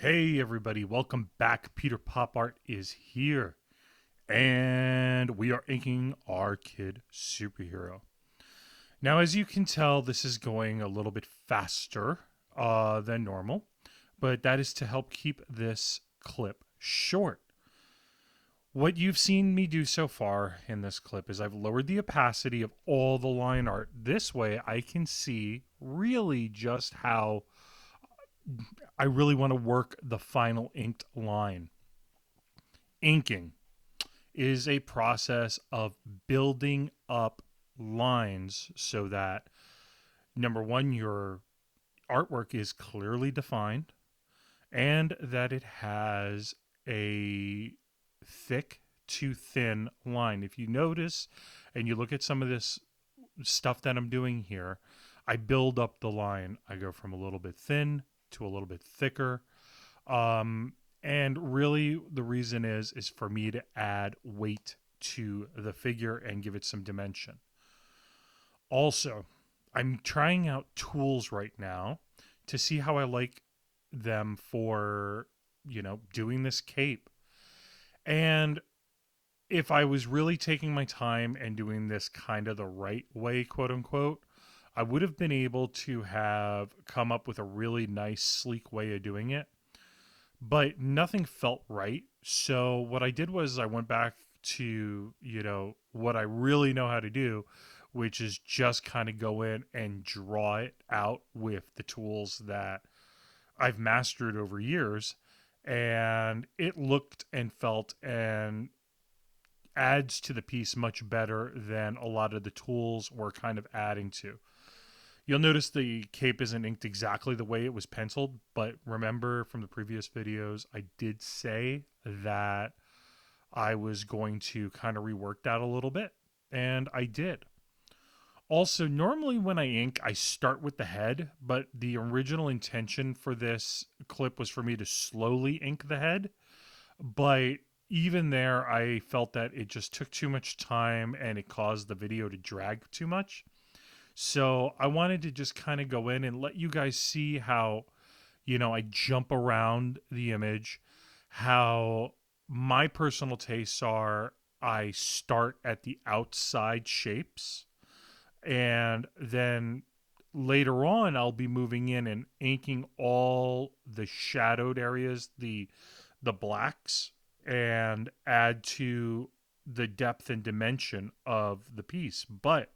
Hey everybody, welcome back. Peter Pop Art is here, and we are inking our kid superhero. Now, as you can tell, this is going a little bit faster than normal, but that is to help keep this clip short. What you've seen me do so far in this clip is I've lowered the opacity of all the line art. This way, I can see really just how I really want to work the final inked line. Inking is a process of building up lines so that number one, your artwork is clearly defined and that it has a thick to thin line. If you notice and you look at some of this stuff that I'm doing here, I build up the line. I go from a little bit thin to a little bit thicker. Um, and really, the reason is for me to add weight to the figure and give it some dimension. Also, I'm trying out tools right now to see how I like them for doing this cape. And if I was really taking my time and doing this kind of the right way, quote unquote, I would have been able to have come up with a really nice, sleek way of doing it, but nothing felt right. So what I did was I went back to, what I really know how to do, which is just kind of go in and draw it out with the tools that I've mastered over years. And it looked and felt and adds to the piece much better than a lot of the tools were kind of adding to. You'll notice the cape isn't inked exactly the way it was penciled, but remember from the previous videos, I did say that I was going to kind of rework that a little bit, and I did. Also, normally when I ink, I start with the head, but the original intention for this clip was for me to slowly ink the head. But even there, I felt that it just took too much time and it caused the video to drag too much. So I wanted to just kind of go in and let you guys see how, I jump around the image, how my personal tastes are. I start at the outside shapes, and then later on, I'll be moving in and inking all the shadowed areas, the blacks, and add to the depth and dimension of the piece. But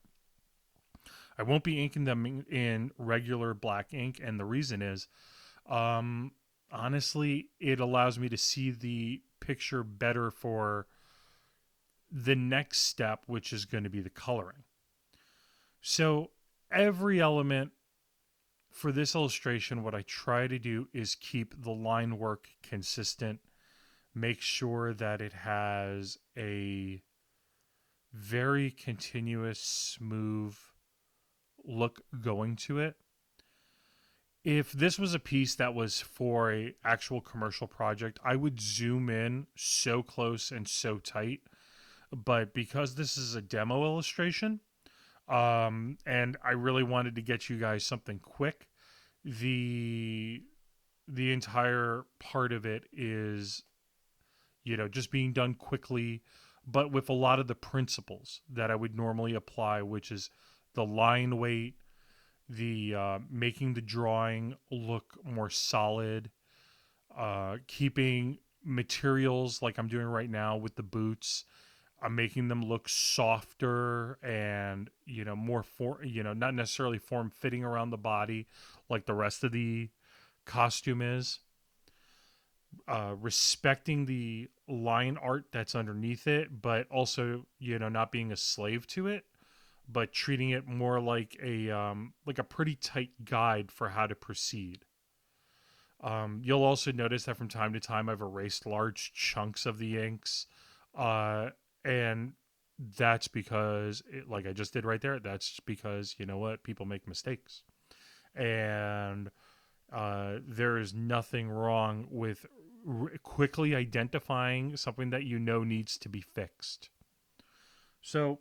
I won't be inking them in regular black ink, and the reason is, um, honestly, it allows me to see the picture better for the next step, which is going to be the coloring. So every element for this illustration, what I try to do is keep the line work consistent, make sure that it has a very continuous, smooth look going to it. If this was a piece that was for a actual commercial project, I would zoom in so close and so tight. But because this is a demo illustration, and I really wanted to get you guys something quick, the the entire part of it is, just being done quickly, but with a lot of the principles that I would normally apply, which is the line weight, the making the drawing look more solid, keeping materials like I'm doing right now with the boots. I'm making them look softer and more not necessarily form fitting around the body like the rest of the costume is. Respecting the line art that's underneath it, but also not being a slave to it, but treating it more like a pretty tight guide for how to proceed. You'll also notice that from time to time I've erased large chunks of the inks, and that's because, like I just did right there, that's because you know what, people make mistakes, and there is nothing wrong with quickly identifying something that needs to be fixed. So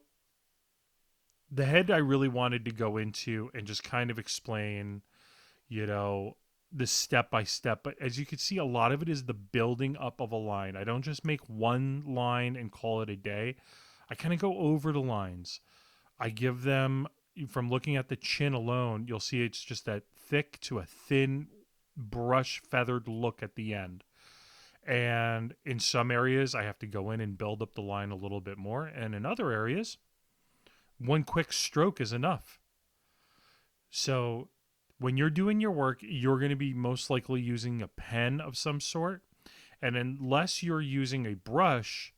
the head I really wanted to go into and just kind of explain, you know, the step by step, but as you can see, a lot of it is the building up of a line. I don't just make one line and call it a day. I kind of go over the lines. I give them, from looking at the chin alone, you'll see it's just that thick to a thin brush feathered look at the end. And in some areas, I have to go in and build up the line a little bit more. And in other areas, one quick stroke is enough. So when you're doing your work, you're going to be most likely using a pen of some sort. And unless you're using a brush,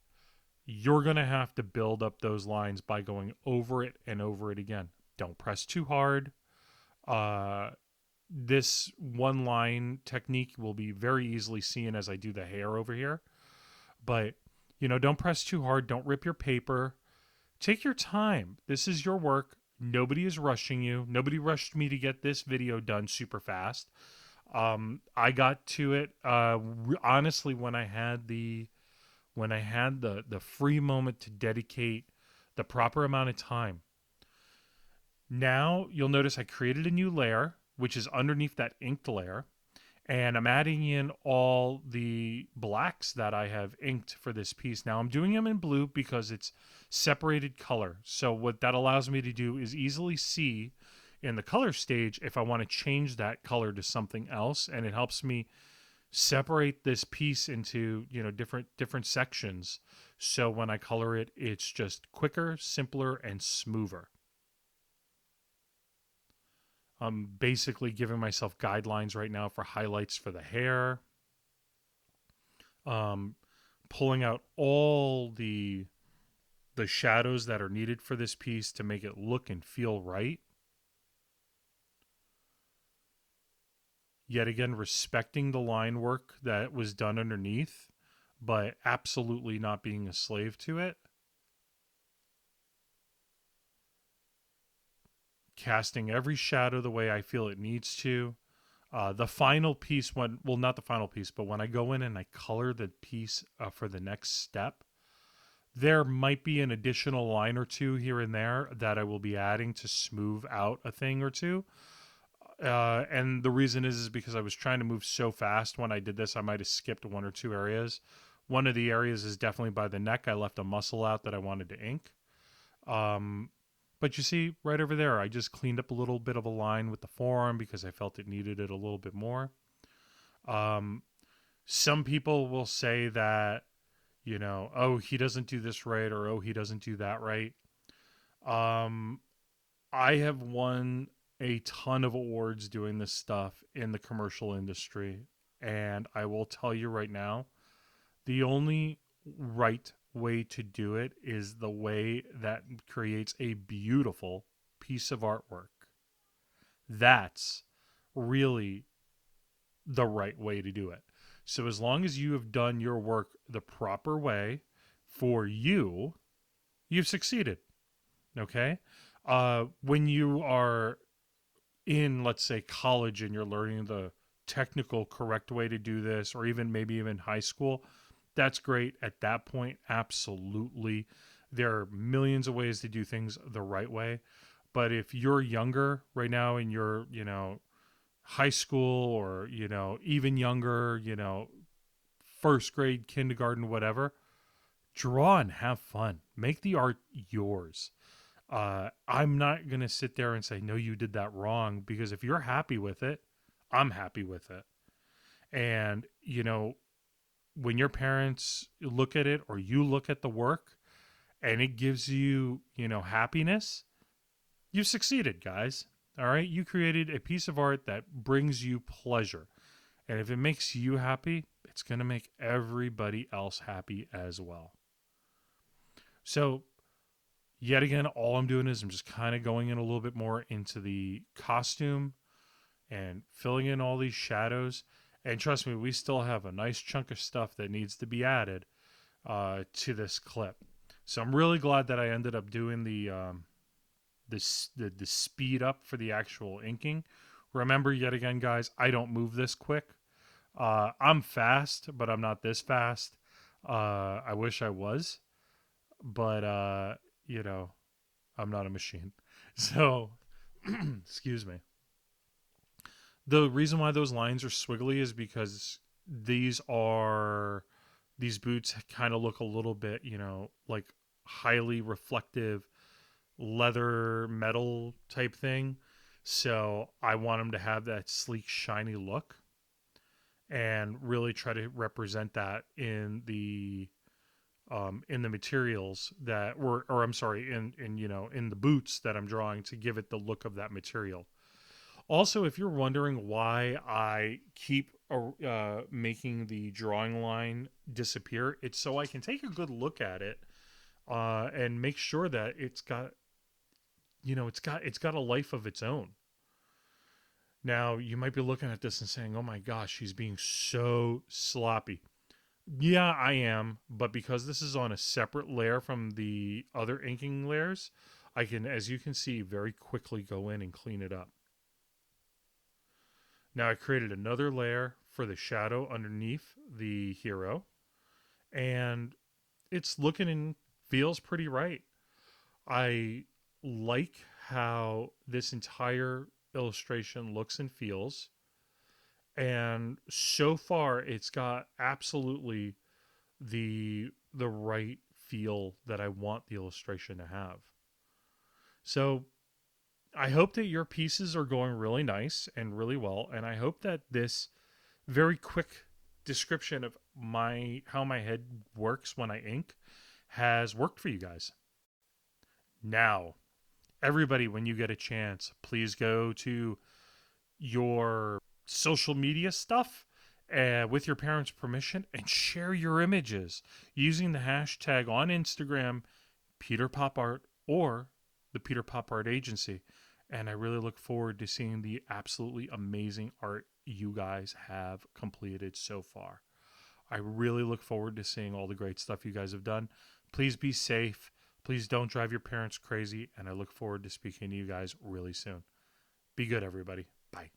you're going to have to build up those lines by going over it and over it again. Don't press too hard. Uh, this one line technique will be very easily seen as I do the hair over here. But, don't press too hard. Don't rip your paper. Take your time. This is your work. Nobody is rushing you. Nobody rushed me to get this video done super fast. I got to it honestly when I had the free moment to dedicate the proper amount of time. Now you'll notice I created a new layer, which is underneath that inked layer, and I'm adding in all the blacks that I have inked for this piece. Now I'm doing them in blue because it's separated color. So what that allows me to do is easily see in the color stage if I want to change that color to something else, and it helps me separate this piece into different sections, so when I color it, it's just quicker, simpler, and smoother. I'm basically giving myself guidelines right now for highlights for the hair, pulling out all the shadows that are needed for this piece to make it look and feel right. Yet again, respecting the line work that was done underneath, but absolutely not being a slave to it. Casting every shadow the way I feel it needs to. The final piece, not the final piece, but when I go in and I color the piece for the next step, there might be an additional line or two here and there that I will be adding to smooth out a thing or two. And the reason is because I was trying to move so fast when I did this, I might have skipped one or two areas. One of the areas is definitely by the neck. I left a muscle out that I wanted to ink. But you see, right over there, I just cleaned up a little bit of a line with the forearm because I felt it needed it a little bit more. Some people will say that, oh, he doesn't do this right, or oh, he doesn't do that right. I have won a ton of awards doing this stuff in the commercial industry. And I will tell you right now, the only right way to do it is the way that creates a beautiful piece of artwork. That's really the right way to do it. So as long as you have done your work the proper way for you, you've succeeded. Okay? When you are in, let's say, college and you're learning the technical correct way to do this, or maybe even high school, that's great. At that point, absolutely. There are millions of ways to do things the right way. But if you're younger right now and you're, high school, or, even younger, first grade, kindergarten, whatever, draw and have fun. Make the art yours. I'm not going to sit there and say, no, you did that wrong, because if you're happy with it, I'm happy with it. And, when your parents look at it, or you look at the work and it gives you, happiness, you've succeeded, guys. All right. You created a piece of art that brings you pleasure. And if it makes you happy, it's going to make everybody else happy as well. So, yet again, all I'm doing is I'm just kind of going in a little bit more into the costume and filling in all these shadows. And trust me, we still have a nice chunk of stuff that needs to be added to this clip. So I'm really glad that I ended up doing the speed up for the actual inking. Remember, yet again, guys, I don't move this quick. I'm fast, but I'm not this fast. I wish I was, but I'm not a machine. So, excuse me. The reason why those lines are swiggly is because these boots kind of look a little bit, like highly reflective leather metal type thing. So I want them to have that sleek, shiny look and really try to represent that in the materials that were, or I'm sorry, in the boots that I'm drawing to give it the look of that material. Also, if you're wondering why I keep making the drawing line disappear, it's so I can take a good look at it and make sure that it's got a life of its own. Now, you might be looking at this and saying, "Oh my gosh, she's being so sloppy." Yeah, I am, but because this is on a separate layer from the other inking layers, I can, as you can see, very quickly go in and clean it up. Now I created another layer for the shadow underneath the hero, and it's looking and feels pretty right. I like how this entire illustration looks and feels, and so far it's got absolutely the right feel that I want the illustration to have. So I hope that your pieces are going really nice and really well, and I hope that this very quick description of my how my head works when I ink has worked for you guys. Now, everybody, when you get a chance, please go to your social media stuff with your parents' permission and share your images using the hashtag on Instagram, Peter Pop Art or the Peter Pop Art Agency. And I really look forward to seeing the absolutely amazing art you guys have completed so far. I really look forward to seeing all the great stuff you guys have done. Please be safe. Please don't drive your parents crazy. And I look forward to speaking to you guys really soon. Be good, everybody. Bye.